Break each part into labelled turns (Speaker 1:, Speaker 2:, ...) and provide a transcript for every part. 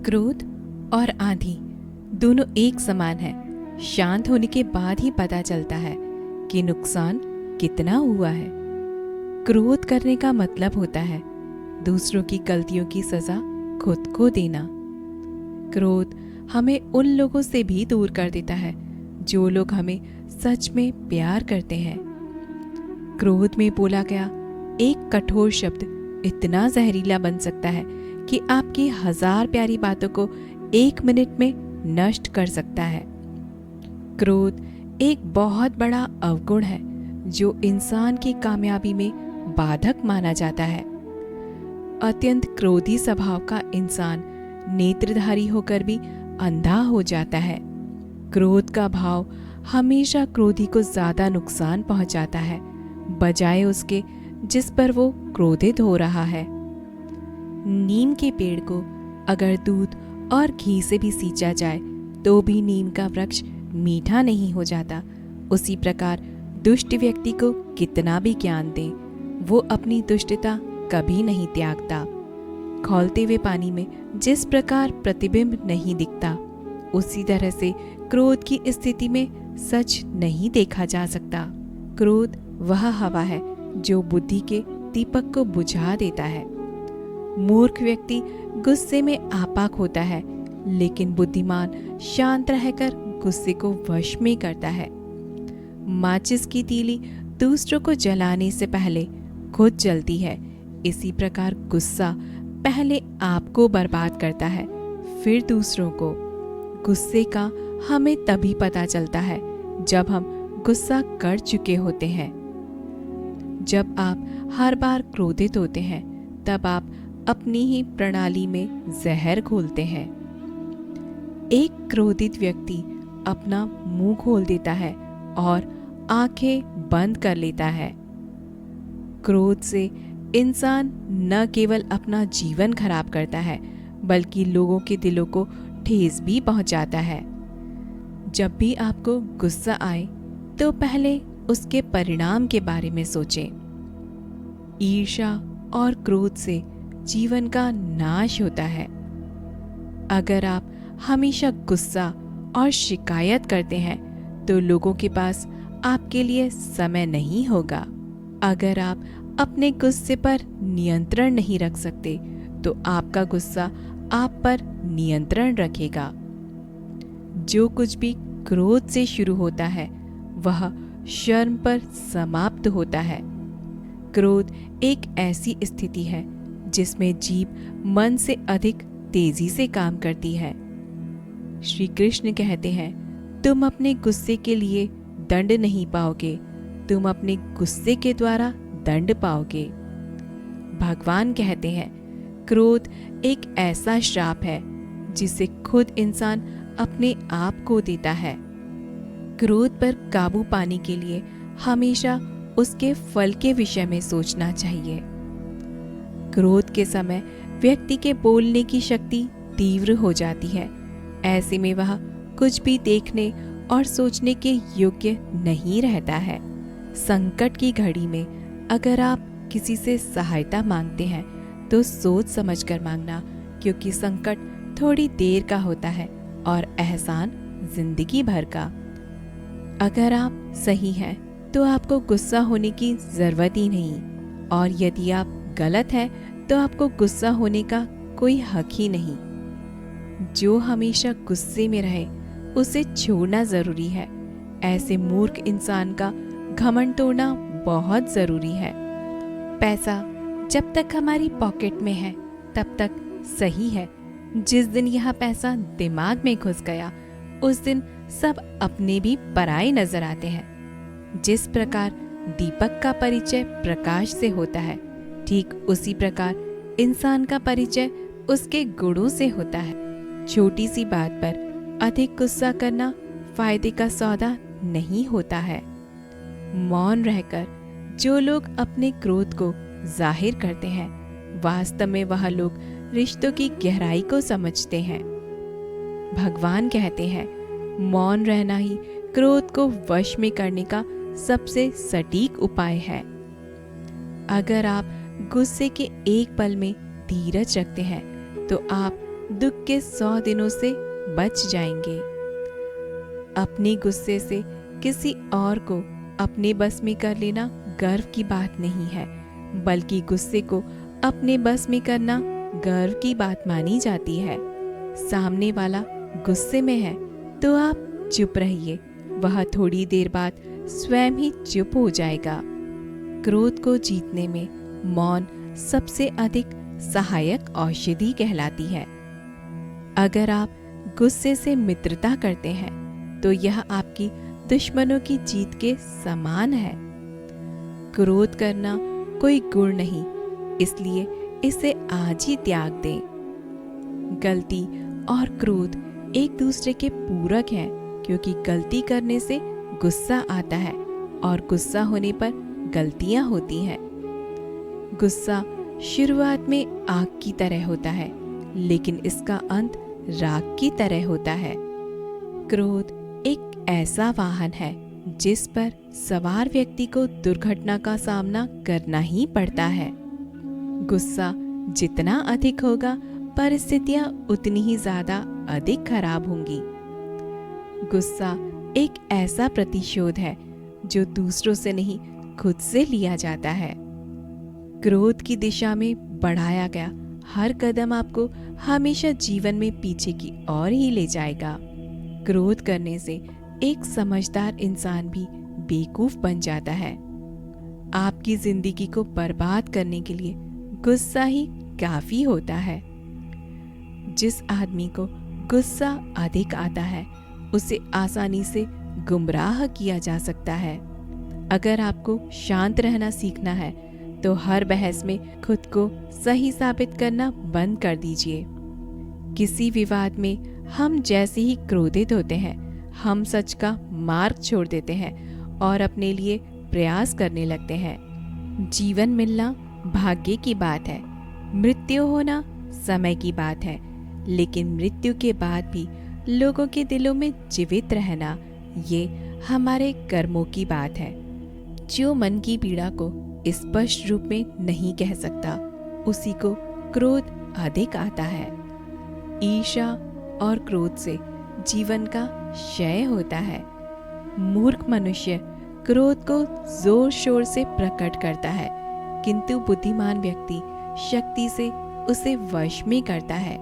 Speaker 1: क्रोध और आंधी दोनों एक समान है। शांत होने के बाद ही पता चलता है कि नुकसान कितना हुआ है। क्रोध करने का मतलब होता है दूसरों की गलतियों की सजा खुद को देना। क्रोध हमें उन लोगों से भी दूर कर देता है जो लोग हमें सच में प्यार करते हैं। क्रोध में बोला गया एक कठोर शब्द इतना जहरीला बन सकता है कि आपकी 1000 प्यारी बातों को 1 मिनट में नष्ट कर सकता है। क्रोध एक बहुत बड़ा अवगुण है जो इंसान की कामयाबी में बाधक माना जाता है। अत्यंत क्रोधी स्वभाव का इंसान नेत्रधारी होकर भी अंधा हो जाता है। क्रोध का भाव हमेशा क्रोधी को ज्यादा नुकसान पहुंचाता है बजाय उसके जिस पर वो क्रोधित हो रहा है। नीम के पेड़ को अगर दूध और घी से भी सींचा जाए तो भी नीम का वृक्ष मीठा नहीं हो जाता। उसी प्रकार दुष्ट व्यक्ति को कितना भी ज्ञान दे वो अपनी दुष्टता कभी नहीं त्यागता। खौलते हुए पानी में जिस प्रकार प्रतिबिंब नहीं दिखता उसी तरह से क्रोध की स्थिति में सच नहीं देखा जा सकता। क्रोध वह हवा है जो बुद्धि के दीपक को बुझा देता है। मूर्ख व्यक्ति गुस्से में आपाक होता है लेकिन बुद्धिमान शांत रहकर गुस्से को वश में करता है। माचिस की तीली दूसरों को जलाने से पहले खुद जलती है। इसी प्रकार गुस्सा पहले आपको बर्बाद करता है फिर दूसरों को। गुस्से का हमें तभी पता चलता है जब हम गुस्सा कर चुके होते हैं। जब आप हर बार क्रोधित होते हैं तब आप अपनी ही प्रणाली में जहर घोलते हैं। एक क्रोधित व्यक्ति अपना मुंह खोल देता है और आंखें बंद कर लेता है। क्रोध से इंसान न केवल अपना जीवन खराब करता है बल्कि लोगों के दिलों को ठेस भी पहुंचाता है। जब भी आपको गुस्सा आए तो पहले उसके परिणाम के बारे में सोचें। ईर्ष्या और क्रोध से जीवन का नाश होता है। अगर आप हमेशा गुस्सा और शिकायत करते हैं तो लोगों के पास आपके लिए समय नहीं होगा। अगर आप अपने गुस्से पर नियंत्रण नहीं रख सकते तो आपका गुस्सा आप पर नियंत्रण रखेगा। जो कुछ भी क्रोध से शुरू होता है वह शर्म पर समाप्त होता है। क्रोध एक ऐसी स्थिति है जिसमें जीभ मन से अधिक तेजी से काम करती है। श्री कृष्ण कहते हैं तुम अपने गुस्से के लिए दंड नहीं पाओगे, तुम अपने गुस्से के द्वारा दंड पाओगे। भगवान कहते हैं क्रोध एक ऐसा श्राप है जिसे खुद इंसान अपने आप को देता है। क्रोध पर काबू पाने के लिए हमेशा उसके फल के विषय में सोचना चाहिए। क्रोध के समय व्यक्ति के बोलने की शक्ति तीव्र हो जाती है। ऐसे में वह कुछ भी देखने और सोचने के योग्य नहीं रहता है। संकट की घड़ी में अगर आप किसी से सहायता मांगते हैं तो सोच समझकर मांगना, क्योंकि संकट थोड़ी देर का होता है और एहसान जिंदगी भर का। अगर आप सही हैं तो आपको गुस्सा होने की जरूरत ही नहीं, और यदि आप गलत हैं तो आपको गुस्सा होने का कोई हक ही नहीं। जो हमेशा गुस्से में रहे उसे छोड़ना जरूरी है। ऐसे मूर्ख इंसान का घमंड तोड़ना बहुत जरूरी है। पैसा जब तक हमारी पॉकेट में है तब तक सही है। जिस दिन यह पैसा दिमाग में घुस गया उस दिन सब अपने भी पराये नजर आते हैं। जिस प्रकार दीपक का परिचय प्रकाश से होता है, ठीक उसी प्रकार इंसान का परिचय उसके गुणों से होता है। छोटी सी बात पर अधिक गुस्सा करना फायदे का सौदा नहीं होता है। मौन रहकर जो लोग अपने क्रोध को जाहिर करते हैं वास्तव में वह लोग रिश्तों की गहराई को समझते हैं। भगवान कहते हैं मौन रहना ही क्रोध को वश में करने का सबसे सटीक उपाय है। अगर आप गुस्से के एक पल में धीरज रखते हैं तो आप दुख के 100 दिनों से बच जाएंगे। अपने गुस्से से किसी और को अपने बस में कर लेना गर्व की बात नहीं है, बल्कि गुस्से को अपने बस में करना गर्व की बात मानी जाती है। सामने वाला गुस्से में है तो आप चुप रहिए, वह थोड़ी देर बाद स्वयं ही चुप हो जाएगा। क्रोध को जीतने में मौन सबसे अधिक सहायक औषधि कहलाती है। अगर आप गुस्से से मित्रता करते हैं तो यह आपकी दुश्मनों की जीत के समान है। क्रोध करना कोई गुण नहीं, इसलिए इसे आज ही त्याग दें। गलती और क्रोध एक दूसरे के पूरक हैं, क्योंकि गलती करने से गुस्सा आता है और गुस्सा होने पर गलतियां होती हैं। गुस्सा शुरुआत में आग की तरह होता है, लेकिन इसका अंत राख की तरह होता है। क्रोध एक ऐसा वाहन है जिस पर सवार व्यक्ति को दुर्घटना का सामना करना ही पड़ता है। गुस्सा जितना अधिक होगा, परिस्थितियां उतनी ही ज्यादा अधिक खराब होंगी। गुस्सा एक ऐसा प्रतिशोध है जो दूसरों से नहीं, खुद से लिया जाता है। क्रोध की दिशा में बढ़ाया गया हर कदम आपको हमेशा जीवन में पीछे की ओर ही ले जाएगा। क्रोध करने से एक समझदार इंसान भी बेवकूफ बन जाता है। आपकी जिंदगी को बर्बाद करने के लिए गुस्सा ही काफी होता है। जिस आदमी को गुस्सा अधिक आता है, उसे आसानी से गुमराह किया जा सकता है। अगर आपको शांत रहना सीखना है तो हर बहस में खुद को सही साबित करना बंद कर दीजिए। किसी विवाद में हम जैसे ही क्रोधित होते हैं, हम सच का मार्ग छोड़ देते हैं और अपने लिए प्रयास करने लगते हैं। जीवन मिलना भाग्य की बात है, मृत्यु होना समय की बात है, लेकिन मृत्यु के बाद भी लोगों के दिलों में जीवित रहना, ये हमारे कर्मों की बात है। जो मन की पीड़ा को स्पष्ट रूप में नहीं कह सकता, उसी को क्रोध अधिक आता है। ईर्ष्या और क्रोध से जीवन का क्षय होता है। मूर्ख मनुष्य क्रोध को जोर शोर से प्रकट करता है, किंतु बुद्धिमान व्यक्ति शक्ति से उसे वश में करता है।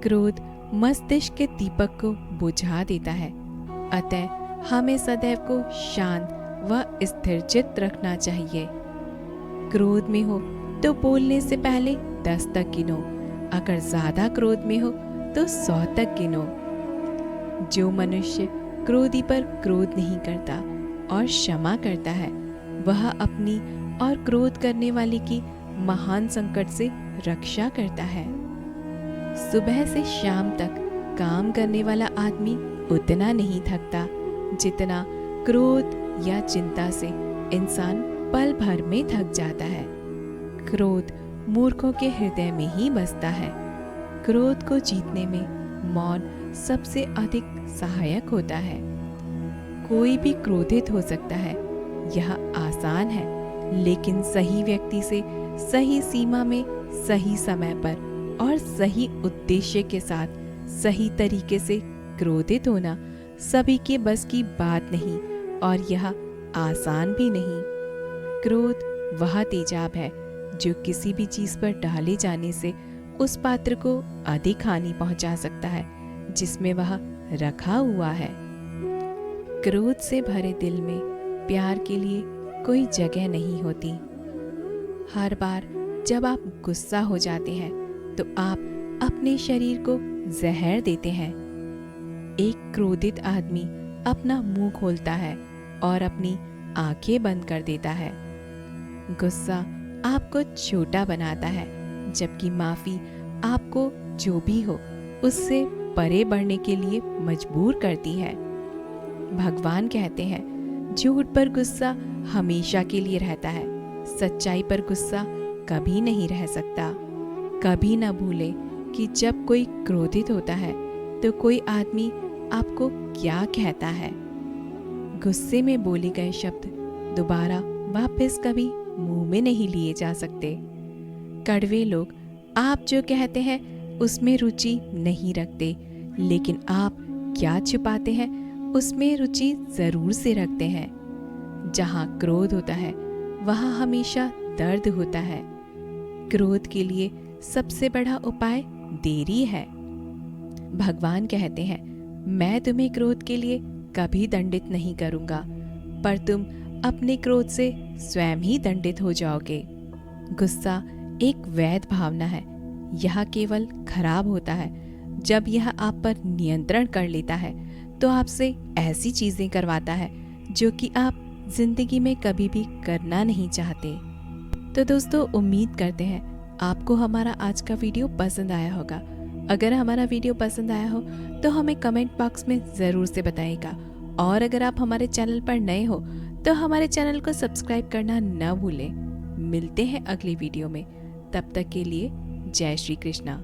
Speaker 1: क्रोध मस्तिष्क के दीपक को बुझा देता है, अतः हमें सदैव को शांत व स्थिरचित्त रखना चाहिए। क्रोध में हो तो बोलने से पहले 10 तक गिनो, अगर ज्यादा क्रोध में हो तो 100 तक गिनो। जो मनुष्य क्रोधी पर क्रोध नहीं करता और क्षमा करता है, वह अपनी और क्रोध करने वाले की महान संकट से रक्षा करता है। सुबह से शाम तक काम करने वाला आदमी उतना नहीं थकता जितना क्रोध या चिंता से इंसान पल भर में थक जाता है। क्रोध मूर्खों के हृदय में ही बसता है। क्रोध को जीतने में मौन सबसे अधिक सहायक होता है। कोई भी क्रोधित हो सकता है, यह आसान है, लेकिन सही व्यक्ति से सही सीमा में, सही समय पर और सही उद्देश्य के साथ सही तरीके से क्रोधित होना सभी के बस की बात नहीं, और यह आसान भी नहीं। क्रोध वह तेजाब है जो किसी भी चीज पर डाले जाने से उस पात्र को अधिक हानि पहुंचा सकता है जिसमें वह रखा हुआ है। क्रोध से भरे दिल में प्यार के लिए कोई जगह नहीं होती। हर बार जब आप गुस्सा हो जाते हैं तो आप अपने शरीर को जहर देते हैं। एक क्रोधित आदमी अपना मुंह खोलता है और अपनी आंखें बंद कर देता है। गुस्सा आपको छोटा बनाता है, जबकि माफी आपको जो भी हो उससे परे बढ़ने के लिए मजबूर करती है। भगवान कहते हैं, झूठ पर गुस्सा हमेशा के लिए रहता है, सच्चाई पर गुस्सा कभी नहीं रह सकता। कभी न भूले कि जब कोई क्रोधित होता है तो कोई आदमी आपको क्या कहता है। गुस्से में बोले गए शब्द दोबारा वापस कभी मुंह में नहीं लिए जा सकते। कड़वे लोग आप जो कहते हैं उसमें रुचि नहीं रखते, लेकिन आप क्या छिपाते हैं उसमें रुचि जरूर से रखते हैं। जहाँ क्रोध होता है वहाँ हमेशा दर्द होता है। क्रोध के लिए सबसे बड़ा उपाय देरी है। भगवान कहते हैं, मैं तुम्हें क्रोध के लिए कभी दंडित नहीं करूंगा, पर तुम अपने क्रोध से स्वयं ही दंडित हो जाओगे। गुस्सा एक वैध भावना है। यह केवल खराब होता है जब यह आप पर नियंत्रण कर लेता है, तो आपसे ऐसी चीजें करवाता है जो कि आप जिंदगी में कभी भी करना नहीं चाहते। तो दोस्तों, उम्मीद करते हैं आपको हमारा आज का वीडियो पसंद आया होगा। अगर हमारा वीडियो पसंद आया हो तो हमें कमेंट बॉक्स में ज़रूर से बताइएगा, और अगर आप हमारे चैनल पर नए हो तो हमारे चैनल को सब्सक्राइब करना न भूलें। मिलते हैं अगली वीडियो में, तब तक के लिए जय श्री कृष्णा।